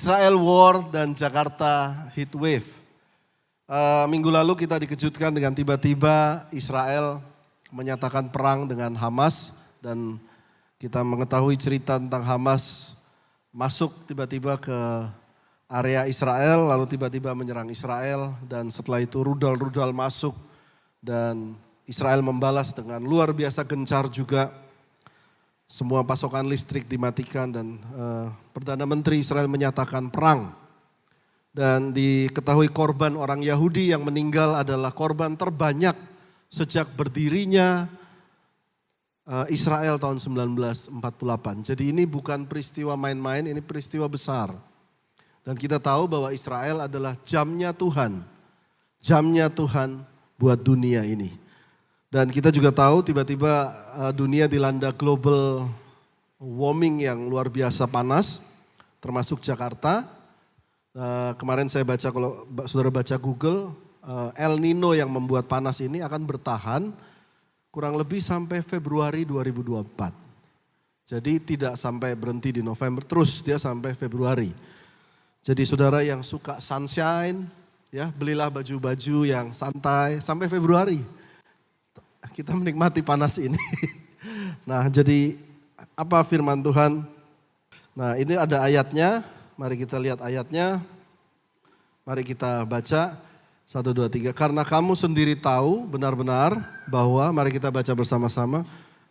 Israel War dan Jakarta Heatwave. Minggu lalu kita dikejutkan dengan tiba-tiba Israel menyatakan perang dengan Hamas dan kita mengetahui cerita tentang Hamas masuk tiba-tiba ke area Israel lalu tiba-tiba menyerang Israel dan setelah itu rudal-rudal masuk dan Israel membalas dengan luar biasa gencar juga. Semua pasokan listrik dimatikan dan Perdana Menteri Israel menyatakan perang. Dan diketahui korban orang Yahudi yang meninggal adalah korban terbanyak sejak berdirinya Israel tahun 1948. Jadi ini bukan peristiwa main-main, ini peristiwa besar. Dan kita tahu bahwa Israel adalah jamnya Tuhan. Jamnya Tuhan buat dunia ini. Dan kita juga tahu tiba-tiba dunia dilanda global warming yang luar biasa panas, termasuk Jakarta. Kemarin saya baca, kalau saudara baca Google, El Nino yang membuat panas ini akan bertahan kurang lebih sampai Februari 2024. Jadi tidak sampai berhenti di November, terus dia sampai Februari. Jadi saudara yang suka sunshine, ya belilah baju-baju yang santai sampai Februari. Kita menikmati panas ini. Nah, jadi apa firman Tuhan? Nah, ini ada ayatnya. Mari kita lihat ayatnya. Mari kita baca 1, 2, 3. Karena kamu sendiri tahu benar-benar bahwa, mari kita baca bersama-sama,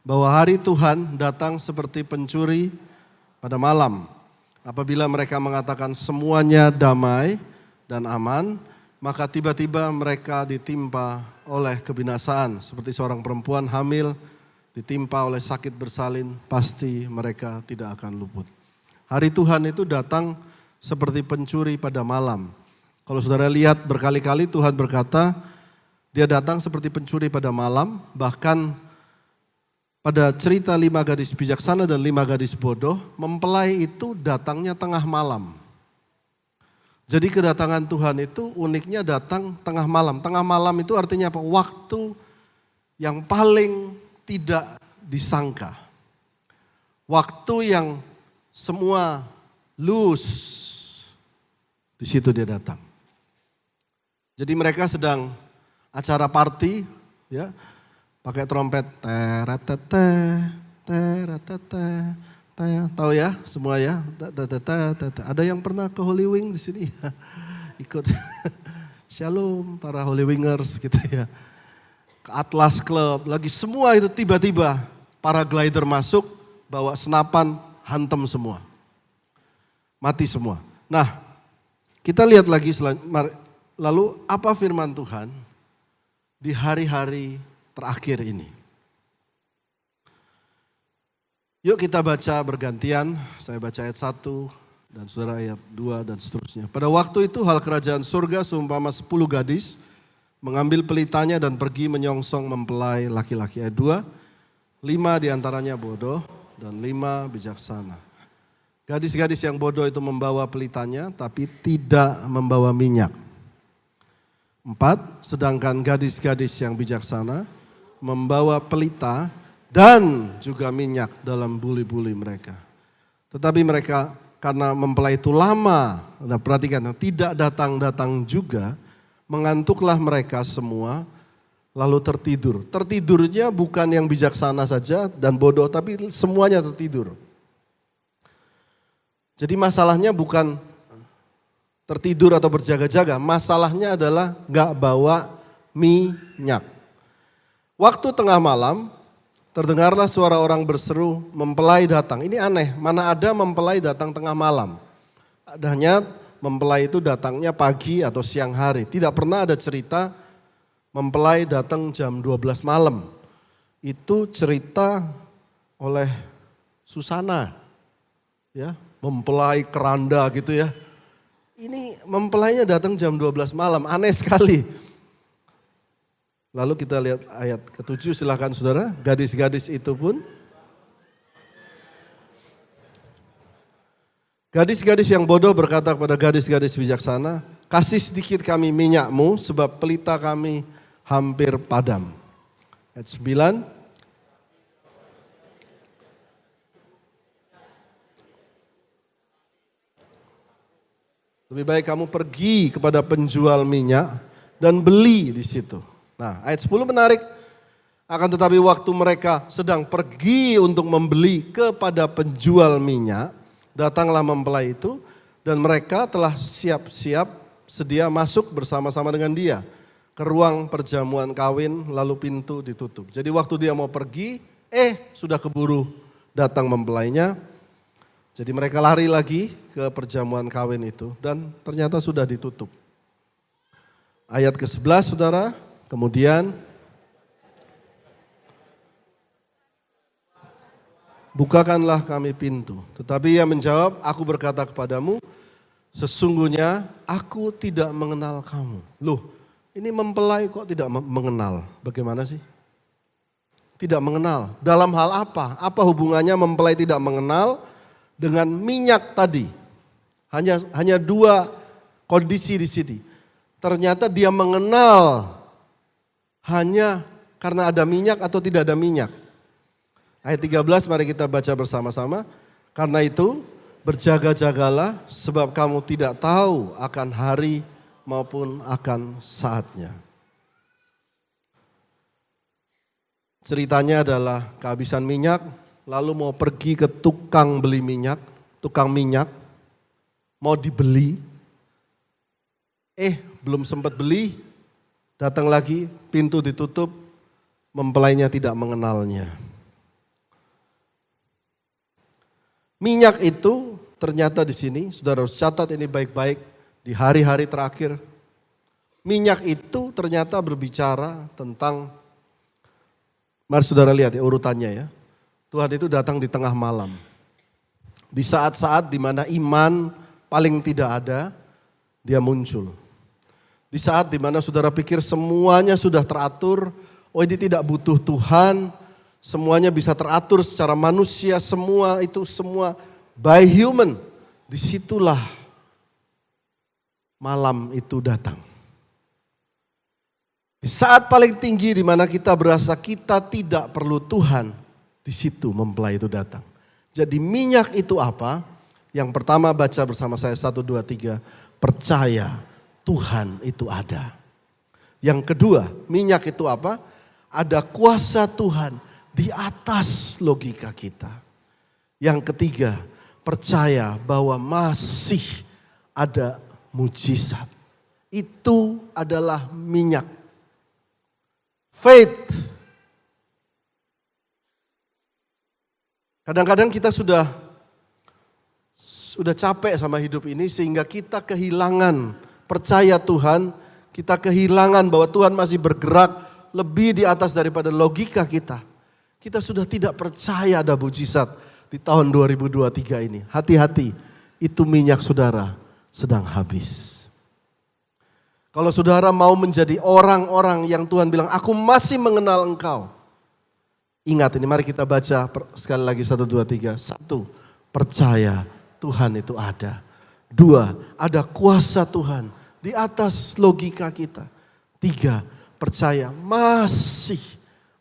bahwa hari Tuhan datang seperti pencuri pada malam. Apabila mereka mengatakan semuanya damai dan aman, maka tiba-tiba mereka ditimpa oleh kebinasaan. Seperti seorang perempuan hamil ditimpa oleh sakit bersalin, pasti mereka tidak akan luput. Hari Tuhan itu datang seperti pencuri pada malam. Kalau saudara lihat berkali-kali Tuhan berkata, dia datang seperti pencuri pada malam. Bahkan pada cerita 5 gadis bijaksana dan 5 gadis bodoh, mempelai itu datangnya tengah malam. Jadi kedatangan Tuhan itu uniknya datang tengah malam. Tengah malam itu artinya apa? Waktu yang paling tidak disangka. Waktu yang semua loose, di situ dia datang. Jadi mereka sedang acara party, ya, pakai trompet, teratete, teratete. Tahu ya semua ya. Ada yang pernah ke Holy Wing di sini? Ikut. Shalom para Holy Wingers gitu ya. Ke Atlas Club lagi semua itu tiba-tiba para glider masuk bawa senapan hantam semua. Mati semua. Nah, kita lihat lagi lalu apa firman Tuhan di hari-hari terakhir ini. Yuk kita baca bergantian, saya baca ayat 1 dan saudara ayat 2 dan seterusnya. Pada waktu itu hal kerajaan surga seumpama 10 gadis mengambil pelitanya dan pergi menyongsong mempelai laki-laki. Ayat 2, 5 diantaranya bodoh dan 5 bijaksana. Gadis-gadis yang bodoh itu membawa pelitanya tapi tidak membawa minyak. 4, sedangkan gadis-gadis yang bijaksana membawa pelita dan juga minyak dalam buli-buli mereka. Tetapi mereka karena mempelai itu lama, nah perhatikan, tidak datang-datang juga, mengantuklah mereka semua lalu tertidur. Tertidurnya bukan yang bijaksana saja dan bodoh, tapi semuanya tertidur. Jadi masalahnya bukan tertidur atau berjaga-jaga, masalahnya adalah gak bawa minyak. Waktu tengah malam, terdengarlah suara orang berseru, mempelai datang. Ini aneh, mana ada mempelai datang tengah malam. Adanya mempelai itu datangnya pagi atau siang hari. Tidak pernah ada cerita mempelai datang jam 12 malam. Itu cerita oleh Susana. Ya, mempelai keranda gitu ya. Ini mempelainya datang jam 12 malam, aneh sekali. Lalu kita lihat ayat ke-7, silakan saudara. Gadis-gadis itu pun. Gadis-gadis yang bodoh berkata kepada gadis-gadis bijaksana, kasih sedikit kami minyakmu sebab pelita kami hampir padam. Ayat 9. Lebih baik kamu pergi kepada penjual minyak dan beli di situ. Nah, ayat 10 menarik. Akan tetapi waktu mereka sedang pergi untuk membeli kepada penjual minyak, datanglah mempelai itu dan mereka telah siap-siap sedia masuk bersama-sama dengan dia ke ruang perjamuan kawin, lalu pintu ditutup. Jadi waktu dia mau pergi, sudah keburu datang mempelainya. Jadi mereka lari lagi ke perjamuan kawin itu dan ternyata sudah ditutup. Ayat ke-11 saudara, kemudian bukakanlah kami pintu. Tetapi ia menjawab, aku berkata kepadamu, sesungguhnya aku tidak mengenal kamu. Loh, ini mempelai kok tidak mengenal? Bagaimana sih? Tidak mengenal. Dalam hal apa? Apa hubungannya mempelai tidak mengenal dengan minyak tadi? Hanya dua kondisi di sini. Ternyata dia mengenal hanya karena ada minyak atau tidak ada minyak. Ayat 13 mari kita baca bersama-sama. Karena itu berjaga-jagalah sebab kamu tidak tahu akan hari maupun akan saatnya. Ceritanya adalah kehabisan minyak, lalu mau pergi ke tukang beli minyak, tukang minyak, mau dibeli. Belum sempat beli, datang lagi, pintu ditutup, mempelainya tidak mengenalnya. Minyak itu ternyata di sini, saudara harus catat ini baik-baik. Di hari-hari terakhir, minyak itu ternyata berbicara tentang, mari saudara lihat ya urutannya ya. Tuhan itu datang di tengah malam. Di saat-saat di mana iman paling tidak ada, dia muncul. Di saat di mana saudara pikir semuanya sudah teratur, ini tidak butuh Tuhan, semuanya bisa teratur secara manusia, semua by human. Disitulah malam itu datang. Di saat paling tinggi di mana kita berasa kita tidak perlu Tuhan, di situ mempelai itu datang. Jadi minyak itu apa? Yang pertama baca bersama saya 1, 2, 3. Percaya Tuhan itu ada. Yang kedua, minyak itu apa? Ada kuasa Tuhan di atas logika kita. Yang ketiga, percaya bahwa masih ada mujizat. Itu adalah minyak. Faith. Kadang-kadang kita sudah capek sama hidup ini sehingga kita kehilangan percaya Tuhan, kita kehilangan bahwa Tuhan masih bergerak lebih di atas daripada logika kita. Kita sudah tidak percaya ada mujizat di tahun 2023 ini. Hati-hati, itu minyak saudara sedang habis. Kalau saudara mau menjadi orang-orang yang Tuhan bilang, aku masih mengenal engkau. Ingat ini, mari kita baca sekali lagi 1, 2, 3. 1, percaya Tuhan itu ada. 2, ada kuasa Tuhan di atas logika kita. 3, percaya masih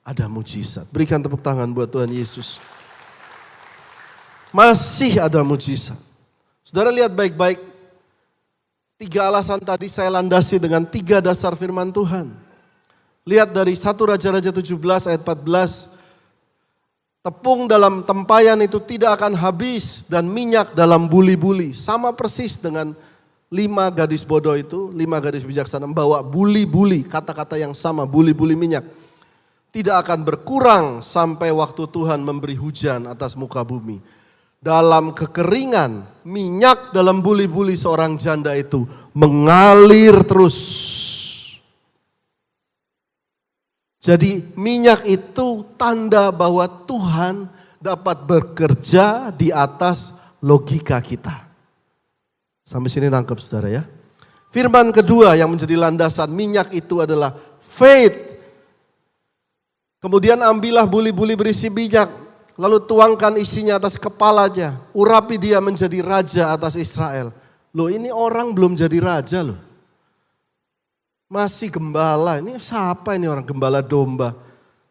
ada mujizat. Berikan tepuk tangan buat Tuhan Yesus. Masih ada mujizat. Saudara lihat baik-baik. 3 alasan tadi saya landasi dengan 3 dasar firman Tuhan. Lihat dari 1 Raja-Raja 17 ayat 14. Tepung dalam tempayan itu tidak akan habis dan minyak dalam buli-buli. Sama persis dengan 5 gadis bodoh itu, 5 gadis bijaksana membawa buli-buli, kata-kata yang sama, buli-buli minyak. Tidak akan berkurang sampai waktu Tuhan memberi hujan atas muka bumi. Dalam kekeringan, minyak dalam buli-buli seorang janda itu mengalir terus. Jadi minyak itu tanda bahwa Tuhan dapat bekerja di atas logika kita. Sampai sini nangkep saudara ya. Firman kedua yang menjadi landasan minyak itu adalah faith. Kemudian ambillah buli-buli berisi minyak. Lalu tuangkan isinya atas kepalanya. Urapi dia menjadi raja atas Israel. Loh ini orang belum jadi raja loh. Masih gembala. Ini siapa ini orang gembala domba.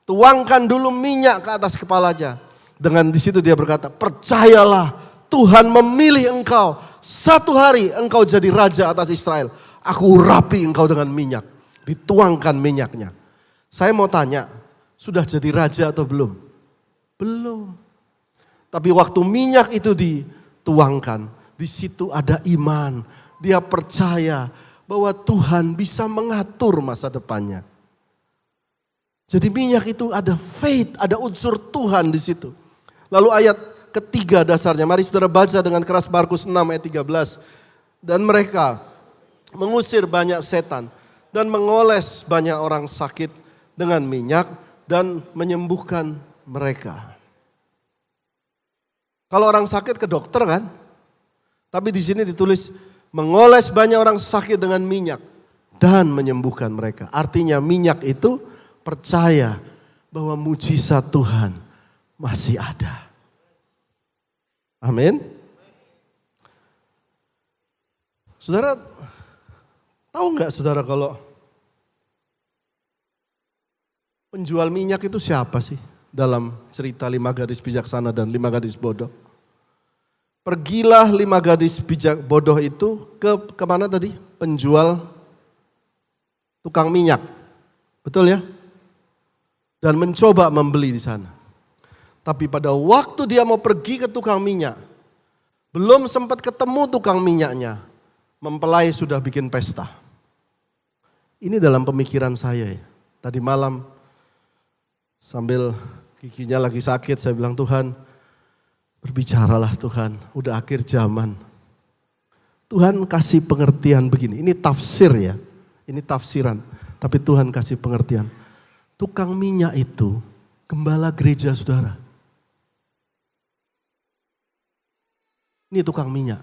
Tuangkan dulu minyak ke atas kepalanya. Dengan di situ dia berkata, percayalah Tuhan memilih engkau. Satu hari engkau jadi raja atas Israel. Aku urapi engkau dengan minyak. Dituangkan minyaknya. Saya mau tanya, sudah jadi raja atau belum? Belum. Tapi waktu minyak itu dituangkan, di situ ada iman. Dia percaya bahwa Tuhan bisa mengatur masa depannya. Jadi minyak itu ada faith, ada unsur Tuhan di situ. Lalu ayat ketiga dasarnya, mari saudara baca dengan keras Markus 6 ayat 13. Dan mereka mengusir banyak setan dan mengoles banyak orang sakit dengan minyak dan menyembuhkan mereka. Kalau orang sakit ke dokter kan? Tapi di sini ditulis mengoles banyak orang sakit dengan minyak dan menyembuhkan mereka. Artinya minyak itu percaya bahwa mujizat Tuhan masih ada. Amin. Saudara, tahu nggak saudara kalau penjual minyak itu siapa sih? Dalam cerita 5 gadis bijaksana dan 5 gadis bodoh. Pergilah 5 gadis bodoh itu kemana tadi? Penjual tukang minyak. Betul ya? Dan mencoba membeli di sana. Tapi pada waktu dia mau pergi ke tukang minyak, belum sempat ketemu tukang minyaknya, mempelai sudah bikin pesta. Ini dalam pemikiran saya ya. Tadi malam sambil giginya lagi sakit, saya bilang, Tuhan, berbicaralah Tuhan, udah akhir zaman. Tuhan kasih pengertian begini, ini tafsir ya, ini tafsiran. Tapi Tuhan kasih pengertian. Tukang minyak itu gembala gereja saudara. Ini tukang minyak.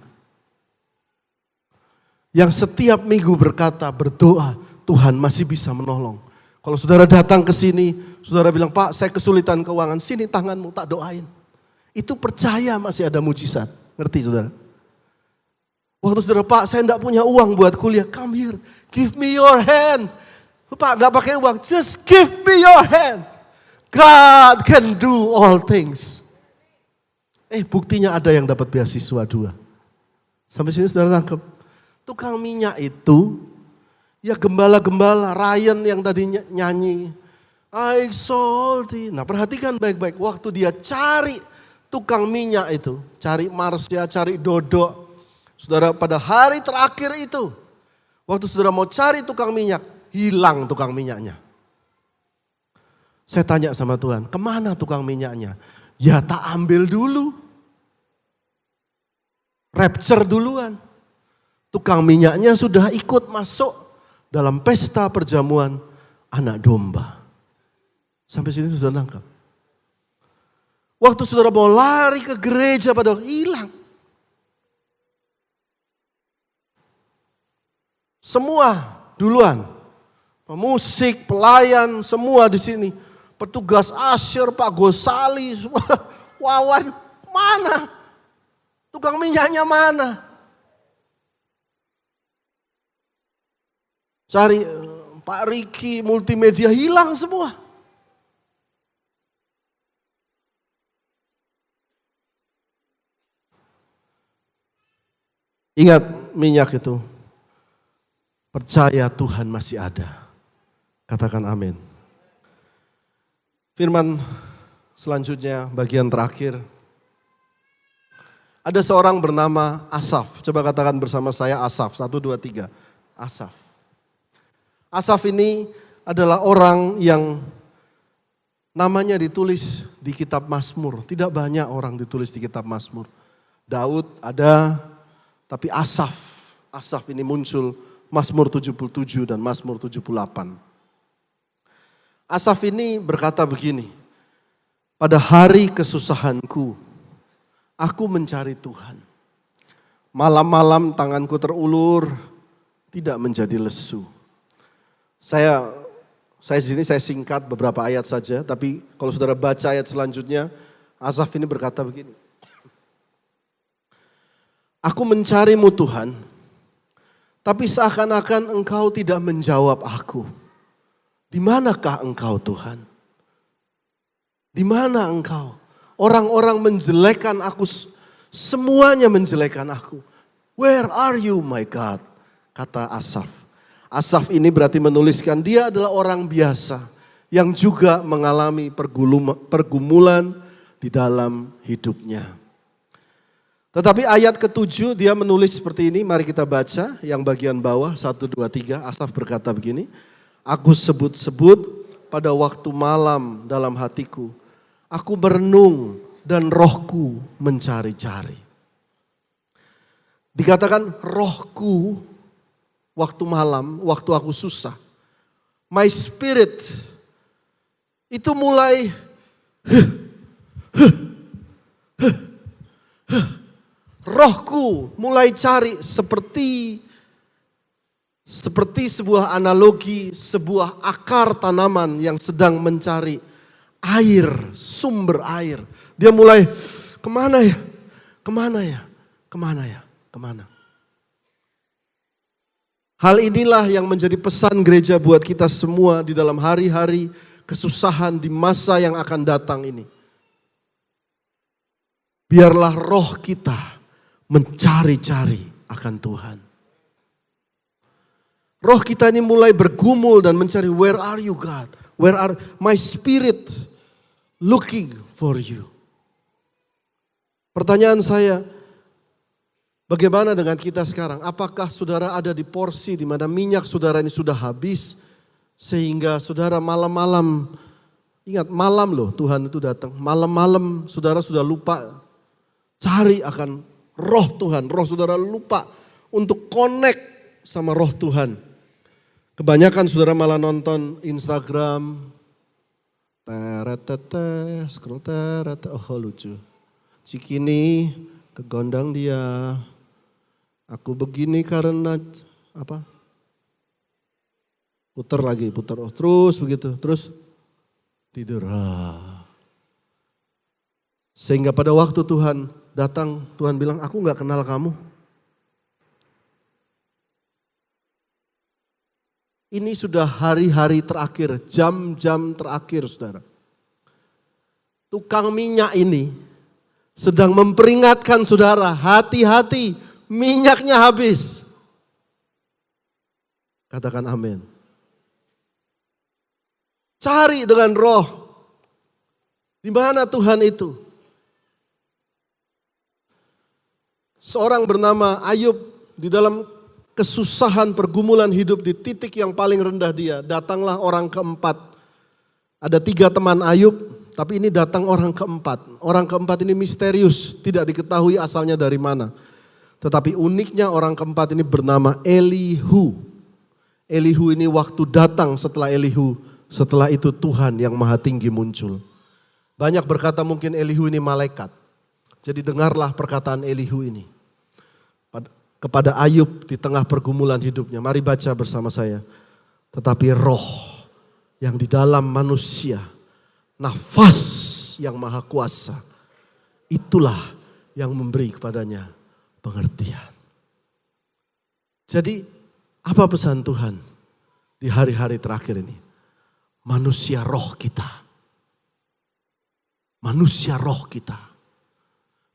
Yang setiap minggu berkata, berdoa, Tuhan masih bisa menolong. Kalau saudara datang ke sini, saudara bilang, Pak saya kesulitan keuangan, sini tanganmu tak doain. Itu percaya masih ada mujizat. Ngerti saudara? Waktu saudara, Pak saya enggak punya uang buat kuliah, come here, give me your hand. Pak gak pakai uang, just give me your hand. God can do all things. Buktinya ada yang dapat beasiswa 2. Sampai sini saudara tangkap. Tukang minyak itu, ya gembala-gembala, Ryan yang tadi nyanyi. I exalt thee. Nah perhatikan baik-baik, waktu dia cari tukang minyak itu, cari Marsya, cari Dodo. Saudara pada hari terakhir itu, waktu saudara mau cari tukang minyak, hilang tukang minyaknya. Saya tanya sama Tuhan, kemana tukang minyaknya? Ya tak ambil dulu. Rapture duluan. Tukang minyaknya sudah ikut masuk dalam pesta perjamuan anak domba. Sampai sini sudah nangkap. Waktu saudara mau lari ke gereja pada hilang. Semua duluan. Pemusik, pelayan, semua di sini. Petugas asyir, Pak Gosali, semua. Wawan, mana? Tukang minyaknya mana? Cari Pak Riki, multimedia hilang semua. Ingat minyak itu. Percaya Tuhan masih ada. Katakan amin. Firman selanjutnya bagian terakhir. Ada seorang bernama Asaf. Coba katakan bersama saya Asaf. 1, 2, 3. Asaf. Asaf ini adalah orang yang namanya ditulis di kitab Mazmur. Tidak banyak orang ditulis di kitab Mazmur. Daud ada, tapi Asaf ini muncul Mazmur 77 dan Mazmur 78. Asaf ini berkata begini, pada hari kesusahanku, aku mencari Tuhan. Malam-malam tanganku terulur, tidak menjadi lesu. Saya singkat beberapa ayat saja, tapi kalau saudara baca ayat selanjutnya, Asaf ini berkata begini. Aku mencarimu Tuhan, tapi seakan-akan engkau tidak menjawab aku. Di manakah engkau Tuhan? Di mana engkau? Orang-orang menjelekkan aku Semuanya menjelekan aku. Where are you my God? Kata Asaf. Asaf ini berarti menuliskan dia adalah orang biasa yang juga mengalami pergumulan di dalam hidupnya. Tetapi ayat ke-7 dia menulis seperti ini, mari kita baca yang bagian bawah 1, 2, 3. Asaf berkata begini, aku sebut-sebut pada waktu malam dalam hatiku, aku merenung dan rohku mencari-cari. Dikatakan rohku waktu malam, waktu aku susah. My spirit itu mulai rohku mulai cari seperti sebuah analogi, sebuah akar tanaman yang sedang mencari air, sumber air. Dia mulai kemana ya, kemana ya, kemana ya, kemana. Hal inilah yang menjadi pesan gereja buat kita semua di dalam hari-hari kesusahan di masa yang akan datang ini. Biarlah roh kita mencari-cari akan Tuhan. Roh kita ini mulai bergumul dan mencari, where are you God? Where are my spirit looking for you? Pertanyaan saya, bagaimana dengan kita sekarang? Apakah saudara ada di porsi di mana minyak saudara ini sudah habis sehingga saudara malam-malam, ingat malam loh Tuhan itu datang, malam-malam saudara sudah lupa cari akan roh Tuhan, roh saudara lupa untuk connect sama roh Tuhan. Kebanyakan saudara malah nonton Instagram, scroll oh lucu. Cikini kegondang dia, aku begini karena apa? Putar lagi, putar terus begitu, terus tidur. Sehingga pada waktu Tuhan datang, Tuhan bilang, aku gak kenal kamu. Ini sudah hari-hari terakhir, jam-jam terakhir saudara. Tukang minyak ini sedang memperingatkan saudara, hati-hati minyaknya habis. Katakan amin. Cari dengan roh. Di mana Tuhan itu? Seorang bernama Ayub di dalam kesusahan pergumulan hidup di titik yang paling rendah dia. Datanglah orang keempat. Ada 3 teman Ayub, tapi ini datang orang keempat. Orang keempat ini misterius, tidak diketahui asalnya dari mana. Tetapi uniknya orang keempat ini bernama Elihu. Elihu ini waktu datang setelah Elihu, setelah itu Tuhan yang Maha Tinggi muncul. Banyak berkata mungkin Elihu ini malaikat. Jadi dengarlah perkataan Elihu ini kepada Ayub di tengah pergumulan hidupnya. Mari baca bersama saya. Tetapi roh yang di dalam manusia, nafas yang maha kuasa, itulah yang memberi kepadanya pengertian. Jadi apa pesan Tuhan di hari-hari terakhir ini? Manusia roh kita. Manusia roh kita.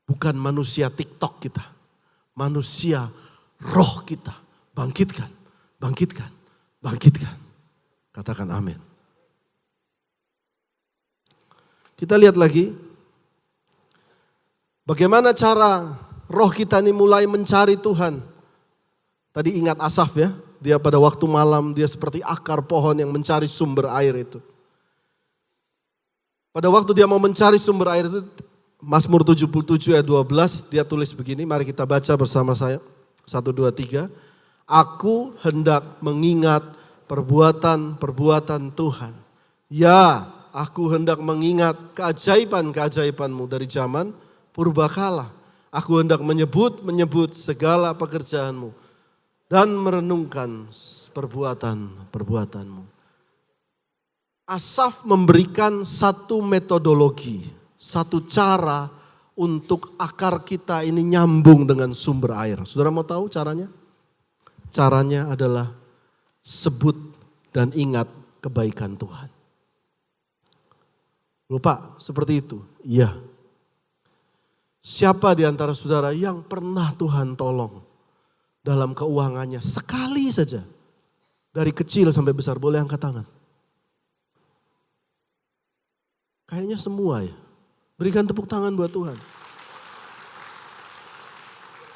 Bukan manusia TikTok kita. Manusia roh kita. Bangkitkan, bangkitkan, bangkitkan. Katakan amin. Kita lihat lagi. Bagaimana cara roh kita ini mulai mencari Tuhan. Tadi ingat Asaf ya. Dia pada waktu malam dia seperti akar pohon yang mencari sumber air itu. Pada waktu dia mau mencari sumber air itu, Mazmur 77 ayat 12 dia tulis begini, mari kita baca bersama saya. 1, 2, 3. Aku hendak mengingat perbuatan-perbuatan Tuhan. Ya, aku hendak mengingat keajaiban-keajaiban-Mu dari zaman purbakala. Aku hendak menyebut segala pekerjaan-Mu dan merenungkan perbuatan-perbuatan-Mu. Asaf memberikan satu metodologi, satu cara untuk akar kita ini nyambung dengan sumber air. Saudara mau tahu caranya? Caranya adalah sebut dan ingat kebaikan Tuhan. Lupa seperti itu? Iya. Siapa di antara saudara yang pernah Tuhan tolong dalam keuangannya sekali saja? Dari kecil sampai besar, boleh angkat tangan. Kayaknya semua ya. Berikan tepuk tangan buat Tuhan.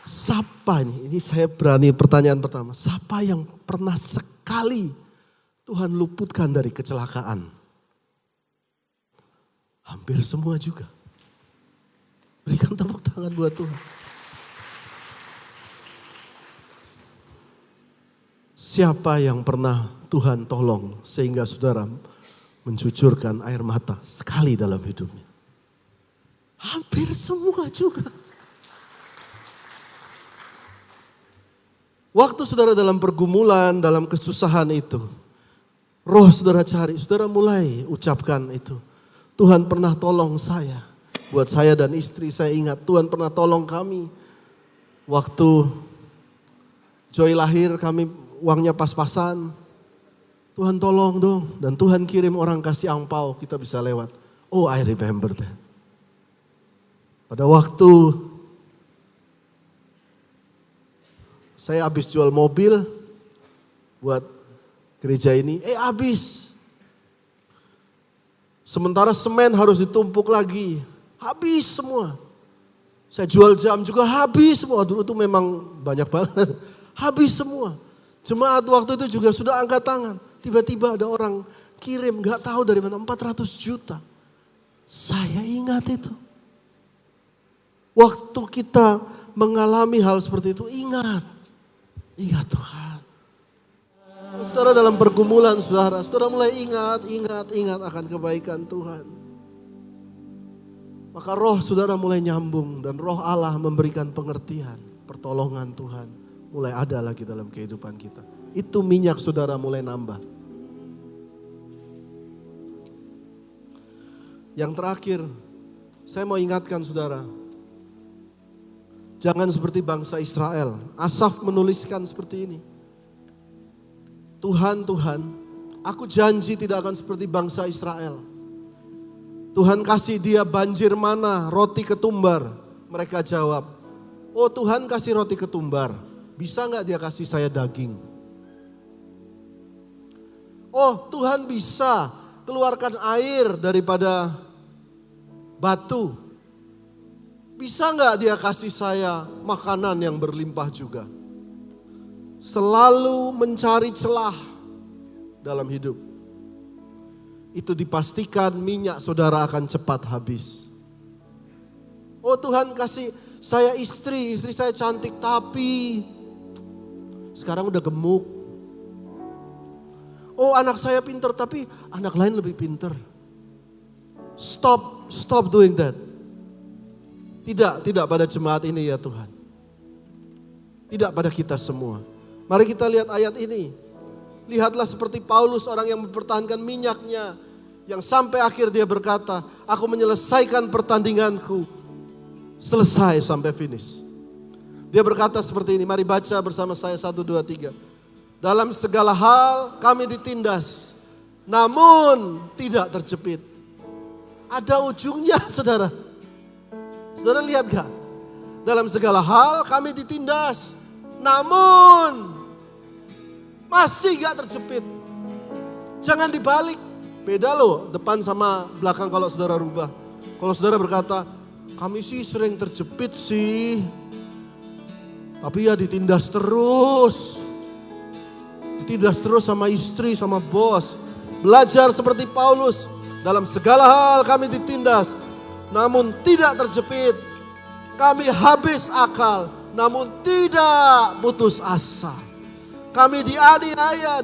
Siapa ini? Ini saya berani pertanyaan pertama. Siapa yang pernah sekali Tuhan luputkan dari kecelakaan? Hampir semua juga. Berikan tepuk tangan buat Tuhan. Siapa yang pernah Tuhan tolong sehingga saudara mencucurkan air mata sekali dalam hidupnya? Hampir semua juga. Waktu saudara dalam pergumulan, dalam kesusahan itu, roh saudara cari, saudara mulai ucapkan itu. Tuhan pernah tolong saya. Buat saya dan istri saya ingat, Tuhan pernah tolong kami. Waktu Joy lahir kami uangnya pas-pasan. Tuhan tolong dong. Dan Tuhan kirim orang kasih angpau, kita bisa lewat. Oh, I remember that. Pada waktu saya habis jual mobil buat gereja ini, habis. Sementara semen harus ditumpuk lagi, habis semua. Saya jual jam juga habis semua, dulu itu memang banyak banget. Habis semua. Jemaat waktu itu juga sudah angkat tangan. Tiba-tiba ada orang kirim, gak tahu dari mana, 400 juta. Saya ingat itu. Waktu kita mengalami hal seperti itu, ingat Tuhan. Saudara dalam pergumulan saudara mulai ingat akan kebaikan Tuhan. Maka roh saudara mulai nyambung dan roh Allah memberikan pengertian, pertolongan Tuhan mulai ada lagi dalam kehidupan kita. Itu minyak saudara mulai nambah. Yang terakhir, saya mau ingatkan saudara, jangan seperti bangsa Israel. Asaf menuliskan seperti ini. Tuhan, aku janji tidak akan seperti bangsa Israel. Tuhan kasih dia banjir mana, roti ketumbar. Mereka jawab, oh Tuhan kasih roti ketumbar. Bisa gak dia kasih saya daging? Oh Tuhan bisa keluarkan air daripada batu. Bisa gak dia kasih saya makanan yang berlimpah juga? Selalu mencari celah dalam hidup. Itu dipastikan minyak saudara akan cepat habis. Oh Tuhan kasih saya istri saya cantik tapi sekarang udah gemuk. Oh anak saya pintar tapi anak lain lebih pintar. Stop doing that. Tidak pada jemaat ini ya Tuhan. Tidak pada kita semua. Mari kita lihat ayat ini. Lihatlah seperti Paulus, orang yang mempertahankan minyaknya. Yang sampai akhir dia berkata, aku menyelesaikan pertandinganku. Selesai sampai finish. Dia berkata seperti ini, mari baca bersama saya 1, 2, 3. Dalam segala hal kami ditindas, namun tidak terjepit. Ada ujungnya saudara. Saudara lihat gak? Dalam segala hal kami ditindas, namun masih gak terjepit. Jangan dibalik. Beda loh depan sama belakang kalau saudara rubah. Kalau saudara berkata, kami sih sering terjepit sih. Tapi ya ditindas terus. Ditindas terus sama istri, sama bos. Belajar seperti Paulus. Dalam segala hal kami ditindas, namun tidak terjepit. Kami habis akal, namun tidak putus asa. Kami dianiaya,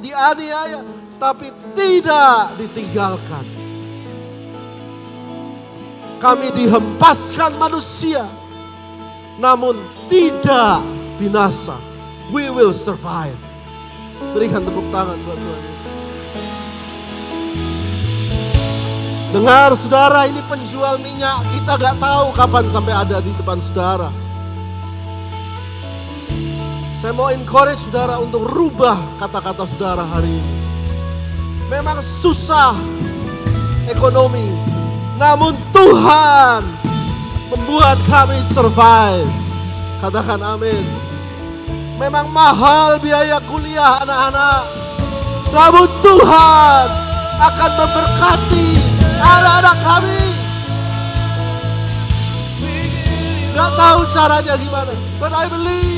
tapi tidak ditinggalkan. Kami dihempaskan manusia, namun tidak binasa. We will survive. Berikan tepuk tangan buat Tuhan. Dengar saudara, ini penjual minyak, kita gak tahu kapan sampai ada di depan saudara. Saya mau encourage saudara untuk rubah kata-kata saudara hari ini. Memang susah ekonomi, namun Tuhan membuat kami survive. Katakan amin. Memang mahal biaya kuliah anak-anak, namun Tuhan akan memberkati anak-anak kami. Gak tahu caranya gimana, but I believe.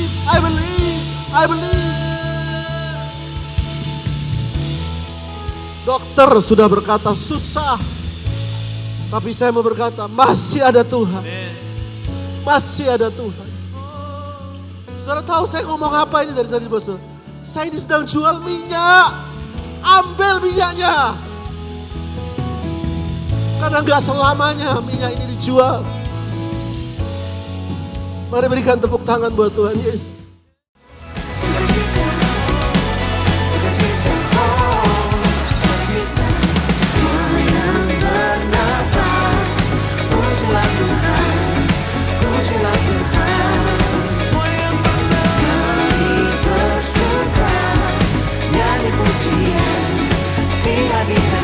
Dokter sudah berkata susah, tapi saya mau berkata masih ada Tuhan. Masih ada Tuhan. Saudara tahu saya ngomong apa ini dari tadi bos? Saya ini sedang jual minyak. Ambil minyaknya. Karena gak selamanya minyak ini dijual. Mari berikan tepuk tangan buat Tuhan Yesus. Pujian, tidak